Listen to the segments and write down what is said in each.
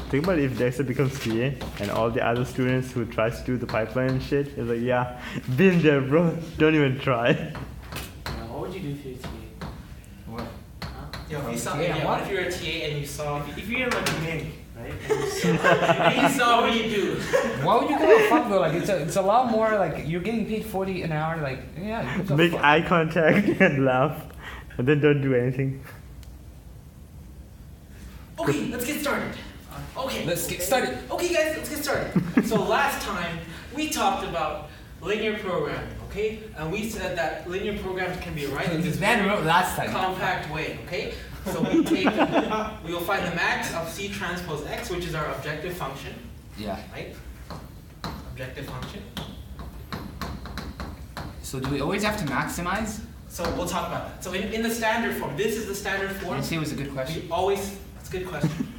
think about if Dexter becomes TA and all the other students who tries to do the pipeline and shit is like, yeah, been there, bro. Don't even try. What would you do if you're a TA? What? Huh? Yo, if you saw, TA, yeah, what? what if you're a TA and you saw, if you're like a mini, right? And you saw what you do. Why would you give a fuck though? Like it's a lot more like you're getting paid 40 an hour. Like yeah, who gives a Make fuck? eye contact and laugh, and then don't do anything. Okay, let's get started. Okay. Let's get started. Okay, guys, let's get started. So last time we talked about linear programming, okay? And we said that linear programs can be written in This this man wrote last time. compact way, okay? So we will find the max of C transpose X, which is our objective function, Yeah. right? Objective function. So do we always have to maximize? So we'll talk about that. So in the standard form, this is the standard form. You say it was a good question. We always, that's a good question.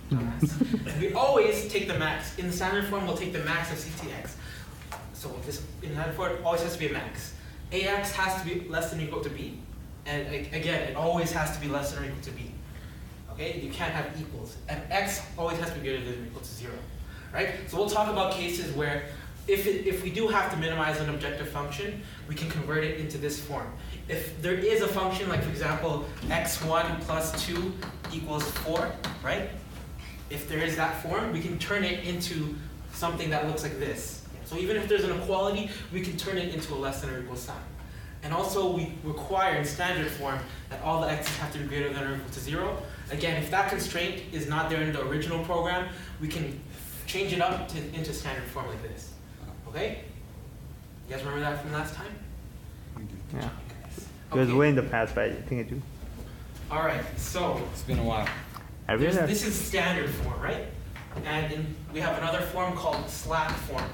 We always take the max. In the standard form, we'll take the max of CTX. So this, in standard form, it always has to be a max. AX has to be less than or equal to B. And again, it always has to be less than or equal to B. Okay, you can't have equals. And X always has to be greater than or equal to 0. Right? So we'll talk about cases where if we do have to minimize an objective function, we can convert it into this form. If there is a function, like for example, x1 plus 2 equals 4, right? If there is that form, we can turn it into something that looks like this. So even if there's an equality, we can turn it into a less than or equal sign. And also we require in standard form that all the x's have to be greater than or equal to 0. Again, if that constraint is not there in the original program, we can change it up into standard form like this. Okay? You guys remember that from last time? Yeah. It was Okay. way in the past, but I think I do. All right, so It's been a while. I really have. this is standard form, right? And we have another form called slack form.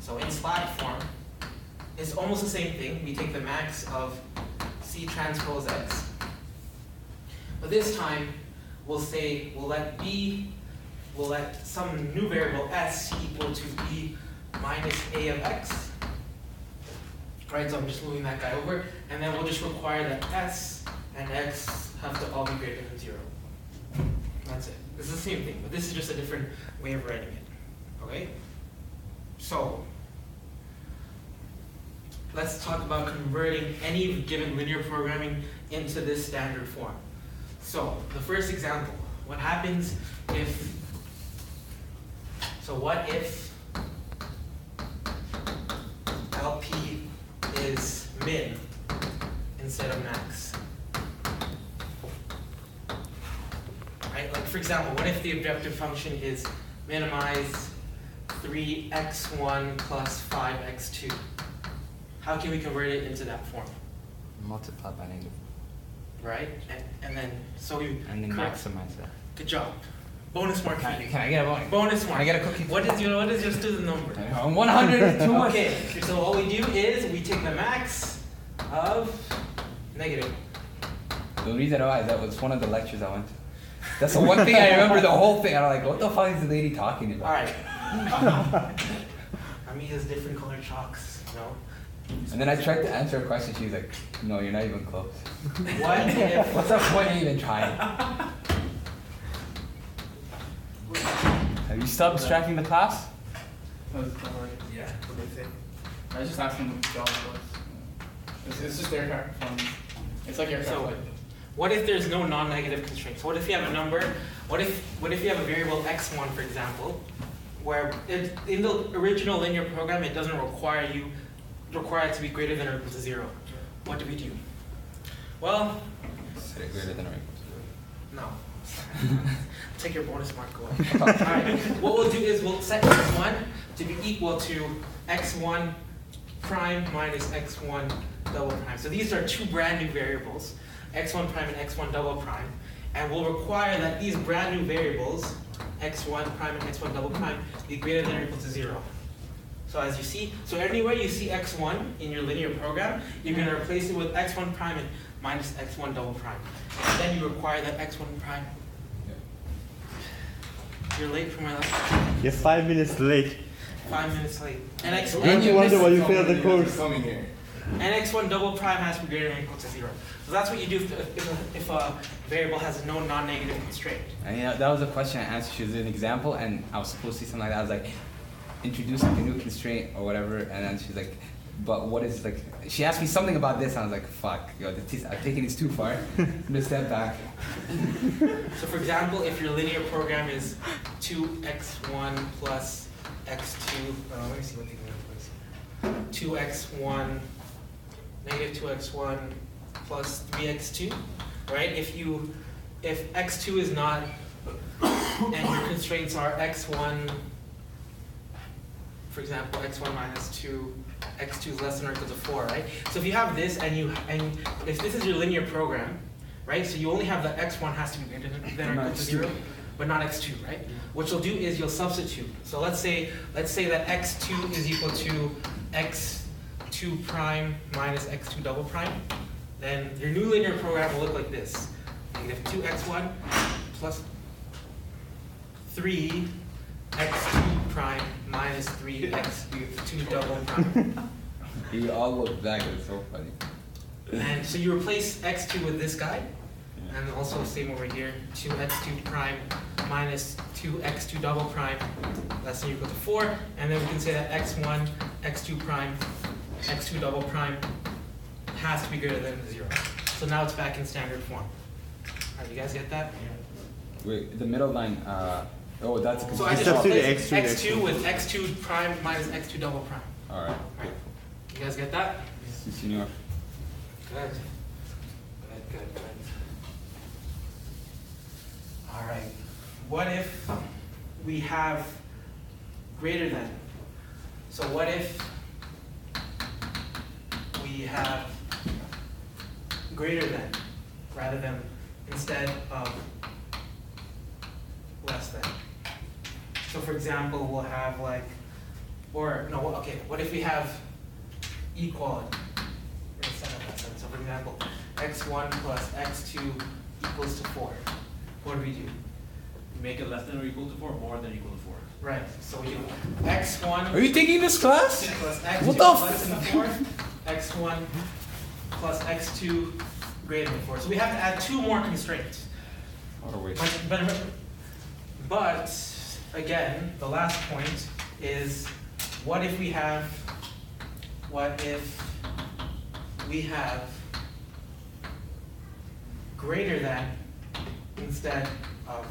So in slack form, it's almost the same thing. We take the max of C transpose X. But this time, we'll let some new variable S equal to B minus A of X. Right, so I'm just moving that guy over, and then we'll just require that S and X have to all be greater than 0. That's it. It's the same thing, but this is just a different way of writing it. Okay? So, let's talk about converting any given linear programming into this standard form. So, the first example, what happens if, what if LP is min instead of max? Right? Like for example, what if the objective function is minimize 3x1 plus 5x2? How can we convert it into that form? Multiply by negative. Right? And then, so we And then correct. maximize that. Good job. Bonus mark for you. Can I get a bonus? Bonus mark. Can I get a cookie? What is your student number? 100 too much. Okay, so what we do is we take the max of negative. The reason why is that was one of the lectures I went to. That's the one thing I remember the whole thing. I'm like, what the fuck is the lady talking about? Alright. I mean, has different colored chalks, you know? And then I tried to answer a question. She was like, no, you're not even close. What if, What's the point of even trying? Have you stopped distracting the class? No, it's not working. Yeah, what they say. I was just asking what the job was. It's just aircraft performance. It's like aircraft so, flight. what if there's no non-negative constraints? What if you have a number, what if you have a variable x1, for example, where in the original linear program, it doesn't require it to be greater than or equal to 0. What do we do? Well, Set it greater than or equal to 0. no. Take your bonus mark away. Alright, what we'll do is we'll set x1 to be equal to x1 prime minus x1 double prime. So these are two brand new variables, x1 prime and x1 double prime. And we'll require that these brand new variables, x1 prime and x1 double prime, be greater than or equal to 0. So as you see, so anywhere you see x1 in your linear program, you're going to replace it with x1 prime and minus x1 double prime. And then you require that x1 prime. You're late for my lecture. You're 5 minutes late. 5 minutes late. And And you wonder why you failed the You're course. coming here. and x1 double prime has to be greater than or equal to 0. So that's what you do if a variable has no non-negative constraint. And yeah, that was a question I answered. She was an example, and I was supposed to say something like that. I was like, introduce like a new constraint or whatever, and then she's like, but what is like? She asked me something about this, and I was like, fuck, yo, I'm taking this too far. I'm gonna step back. So for example, if your linear program is 2x1 plus x2, let me see what the example is. 2x1, negative 2x1 plus 3x2, right? If x2 is not, and your constraints are x1, for example, x1 minus 2, x2 is less than or equal to 4, right? So if you have this and if this is your linear program, right? So you only have the x1 has to be greater than or equal to 0, but not x2, right? What you'll do is you'll substitute. So let's say that x2 is equal to x2 prime minus x2 double prime. Then your new linear program will look like this. Negative 2x1 plus 3 x2 prime minus 3 x2 double prime. You all look back, it's so funny. And so you replace x2 with this guy, and also same over here, 2x2 prime minus 2x2 double prime less than or equal to 4, and then we can say that x1, x2 prime, x2 double prime has to be greater than 0. So now it's back in standard form. Alright, you guys get that? Wait, the middle line, oh, that's a So I just substitute replaced x2 x2 with x2 prime minus x2 double prime. Alright. Alright, you guys get that? Si, senor. Good. Good. All right. What if we have greater than? So what if we have greater than rather than instead of less than? So for example, we'll have like, or no, okay, what if we have equality? So for example, x1 plus x2 equals to 4. What do we do? Make it less than or equal to 4, more than equal to 4. Right, so we do x1 Are you taking this class? plus x2 What the less than 4, x1 plus x2 greater than 4. So we have to add 2 more constraints. Oh, wait. But again, the last point is, what if we have greater than instead of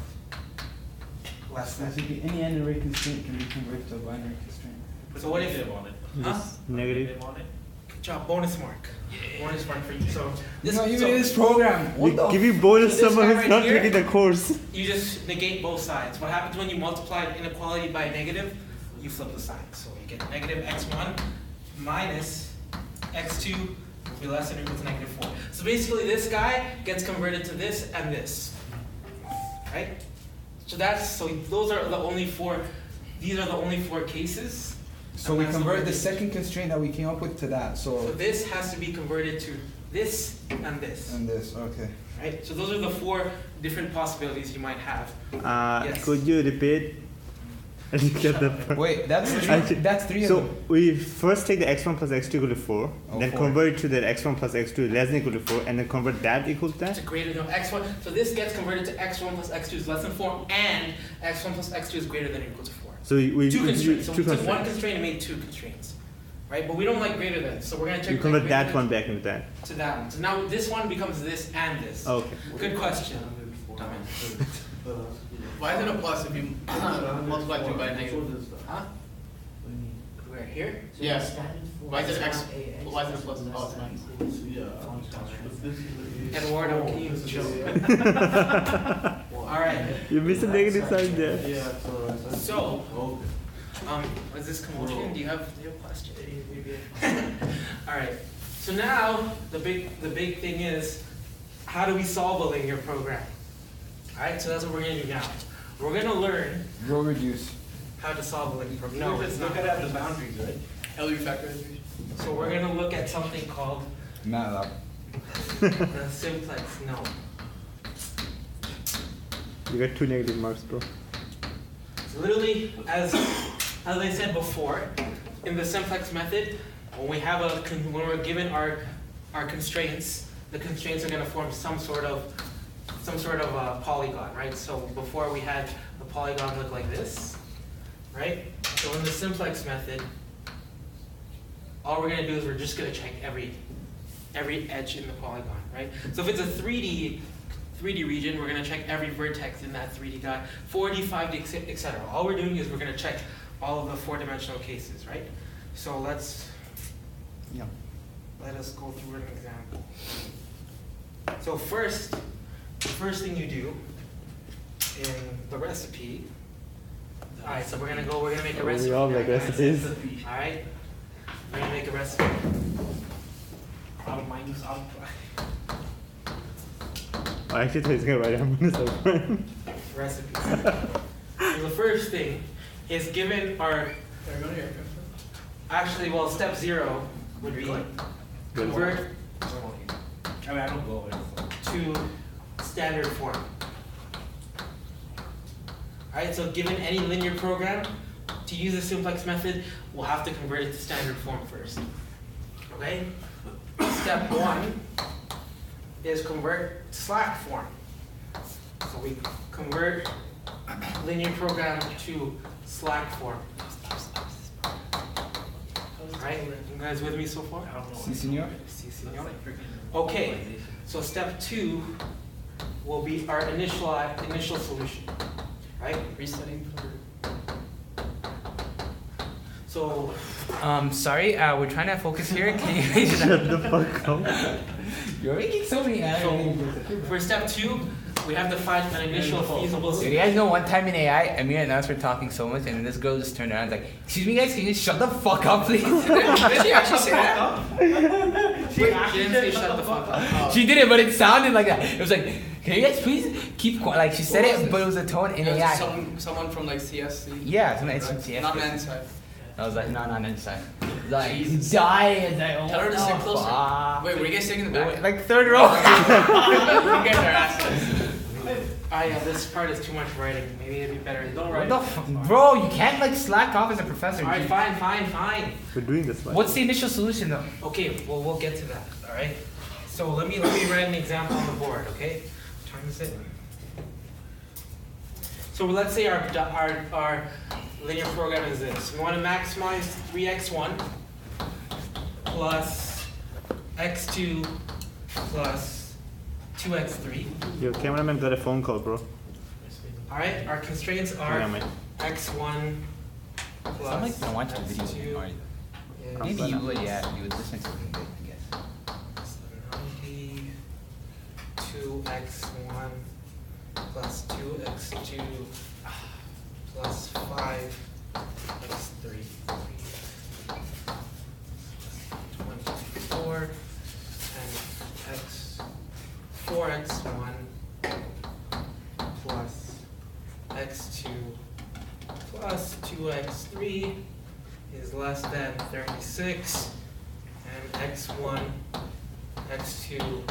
less than? Any n array constraint can be converted to a binary constraint. So what if, Negative on it. huh? Just negative. Negative on it. Good job, bonus mark. Bonus mark for you. So this, You so made this program. We What the give you bonus So this someone guy who's right not here- taking the course. you just negate both sides. What happens when you multiply an inequality by a negative? You flip the sign. So you get negative x1 minus x2 will be less than or equal to negative 4. So basically this guy gets converted to this and this. Right? So those are the only 4, these are the only 4 cases. So we And that's what convert we the do. second constraint that we came up with to that. So So this has to be converted to this and this. and this, okay. Right? So those are the 4 different possibilities you might have. Yes. Could you repeat? I didn't get that part. Wait, that's Actually, that's 3 of So them. we first take the x1 plus x2 equal to 4, Oh, then 4. convert it to that x1 plus x2 less than equal to 4, and then convert that equal to To that? greater than x1. So this gets converted to x1 plus x2 is less than 4, and x1 plus x2 is greater than or equal to 4. So we 2 we- constraints. So two we took one constraints. constraint and made 2 constraints. Right? But we don't like greater than. So we're going to You check convert greater that than one back into that. to that one. So now this one becomes this and this. Okay. Good question. Why is it a plus if you multiply 2 by a negative? Huh? Where? Here? Yes. Why is it x? Why is it a plus? Oh, it's not. Eduardo, can you chill? Alright. You missed a negative sign there. So, is this commotion? Do you have a question? Alright. So now the big thing is, how do we solve a linear program? Alright, so that's what we're gonna do now. We're gonna learn Row reduce. how to solve a linear program. No, it's not. gotta have the boundaries, right? LU factorization. So we're gonna look at something called MATLAB. the simplex. No. You got 2 negative marks, bro. So literally, as I said before, in the simplex method, when we have when we're given our constraints, the constraints are going to form some sort of polygon, right? So before we had the polygon look like this, right? So in the simplex method, all we're going to do is we're just going to check every edge in the polygon, right? So if it's a 3D region, we're going to check every vertex in that 3D dot, 4D, 5D, etc. All we're doing is we're going to check all of the four-dimensional cases, right? So let us go through an example. So the first thing you do in the recipe. All right, so we're gonna make a recipe. We all make recipes. All right, we're gonna make a recipe. Minus alpha. I actually thought he was gonna write down minus alpha. Recipe. So the first thing is given our. Actually, well, step 0 would be convert I mean, I don't go over to standard form. Alright, so given any linear program, to use the simplex method, we'll have to convert it to standard form first. Okay? Step 1 is convert to slack form. So we convert linear program to slack form. Alright, you guys with me so far? I don't know. Si, senor. Si, That's senor. like freaking Okay, so step 2 will be our initial solution, right? Resetting for. So Sorry, we're trying to focus here. Can you Shut the fuck up. You're making so many for step 2, we have to find an initial feasible Dude, you solution. guys know one time in AI, Amir and us were talking so much, and this girl just turned around and was like, "Excuse me, guys, can you just shut the fuck up, please?" Did she actually say that? She didn't say shut the fuck up. She did it, but it sounded like that. It was like, "Can you guys please keep quiet?" Like she said it, but it was a tone in It was AI. someone from like CSC. Yeah, something like some Not man side. I was like, no, not inside. Like, he's dying. Like, oh, Tell her to sit closer. fuck. Wait, were you guys sitting in the back? Like third row. You guys are assholes. Yeah, this part is too much writing. Maybe it'd be better. Don't What write. the bro, you can't like slack off as a professor. Alright, fine. We're doing this one. What's the initial solution though? Okay, well we'll get to that. All right. So let me write an example on the board. Okay. What time is it? So let's say our linear program is this. We want to maximize 3x1 plus x2 plus 2x3. Your cameraman got a phone call, bro. All right. Our constraints are Yeah, mate. x1 It's plus not like I watch the video x2 anymore. is Maybe you would, yeah. You would listen to it, I guess. 2x1 plus 2x2 plus 5x3 24 and 4x1 plus x2 plus 2x3 is less than 36 and x1 x2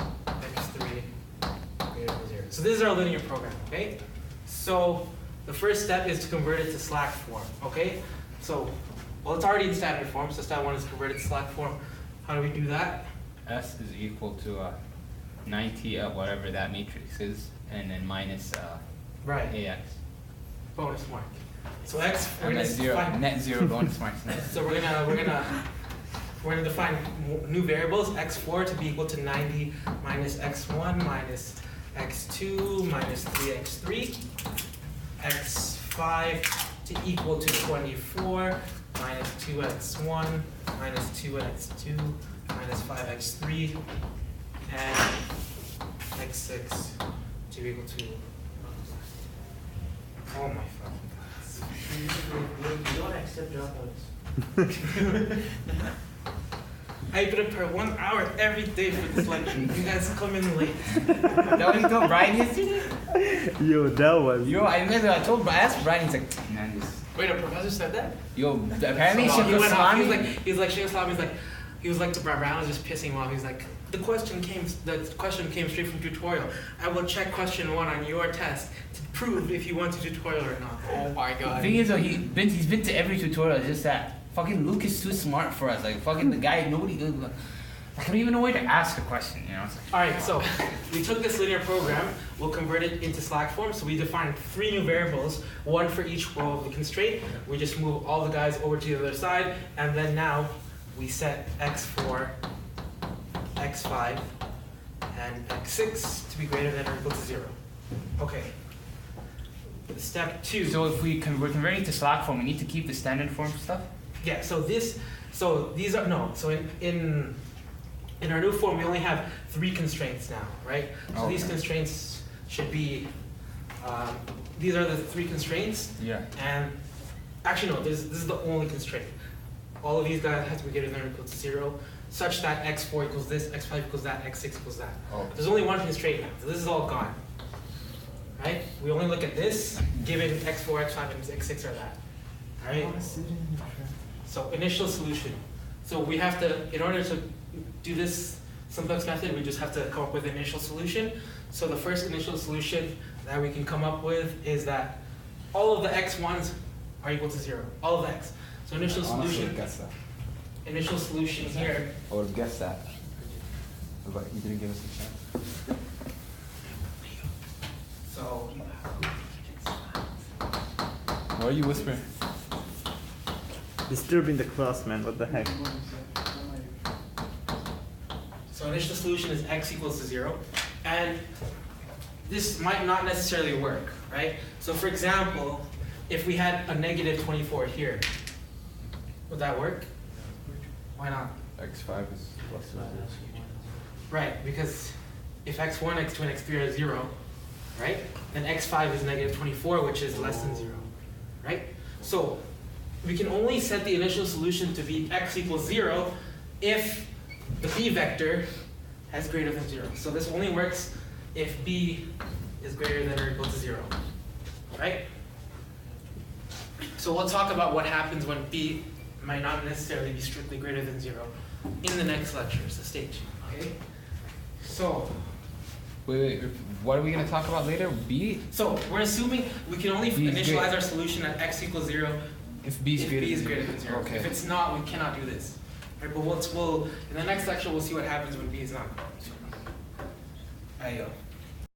x3 greater than 0. So this is our linear program, okay? So the first step is to convert it to slack form, okay? So, well, it's already in standard form, so step 1 is converted to slack form. How do we do that? S is equal to 90 of whatever that matrix is, and then minus Right, AX. bonus mark. So x, we're And gonna net zero, define, net zero bonus marks. so we're gonna define new variables, x4 to be equal to 90 minus x1 minus x2 minus 3x3, x5 to equal to 24 minus 2x1 minus 2x2 minus 5x3, and x6 to be equal to, oh my fucking god. You don't accept dropouts. I prepare 1 hour every day for this lecture. You guys come in late. That what he told Brian yesterday? Yo, that was. Yo, I asked Brian, he's like, man, this. Wait, a professor said that? Yo, apparently So Sheikh he went off. Islami. He was like to Brown was just pissing him off. He's like, the question came straight from tutorial. I will check question 1 on your test to prove if you want to tutorial or not. Oh my The god. thing is though, he's been to every tutorial, it's just that fucking Luke is too smart for us. Like fucking the guy, nobody. I don't even know where to ask a question. You know. It's like, Alright, so we took this linear program, we'll convert it into Slack form. So we defined 3 new variables, one for each row of the constraint. We just move all the guys over to the other side, and then now we set x4, x5, and x6 to be greater than or equal to 0. Okay. Step 2. So if we're converting to Slack form, we need to keep the standard form stuff? Yeah, so these are, no, so in our new form, we only have 3 constraints now, right? So these Okay. constraints should be, these are the 3 constraints, Yeah. and actually no, this is the only constraint. All of these guys have to be greater than or equal to 0, such that x4 equals this, x5 equals that, x6 equals that. Okay. There's only one constraint now, so this is all gone, right? We only look at this, given x4, x5, and x6 are that, right? So initial solution. So we have to, in order to do this simplex method, we just have to come up with an initial solution. So the first initial solution that we can come up with is that all of the x1s are equal to 0. All of the x. So initial Honestly, I solution, guess that. initial solution here. I would have guessed that. But you didn't give us a chance. So Why are you whispering? Disturbing the class, man. What the heck? So initial solution is x equals to 0. And this might not necessarily work, right? So for example, if we had a negative 24 here, would that work? Why not? X5 is plus or minus. Right, because if x1, x2, and x3 are 0, right? Then x5 is negative 24, which is less than 0, right? So we can only set the initial solution to be x equals 0 if the b vector has greater than 0. So this only works if b is greater than or equal to 0, right? So we'll talk about what happens when b might not necessarily be strictly greater than 0 in the next lecture, so stay tuned, okay? So, Wait. What are we gonna talk about later? B? so we're assuming we can only B is initialize great. our solution at x equals 0 If B is if greater b is than greater than 0. Okay. If it's not, we cannot do this. Right, but we'll in the next lecture we'll see what happens when b is not. Ayo.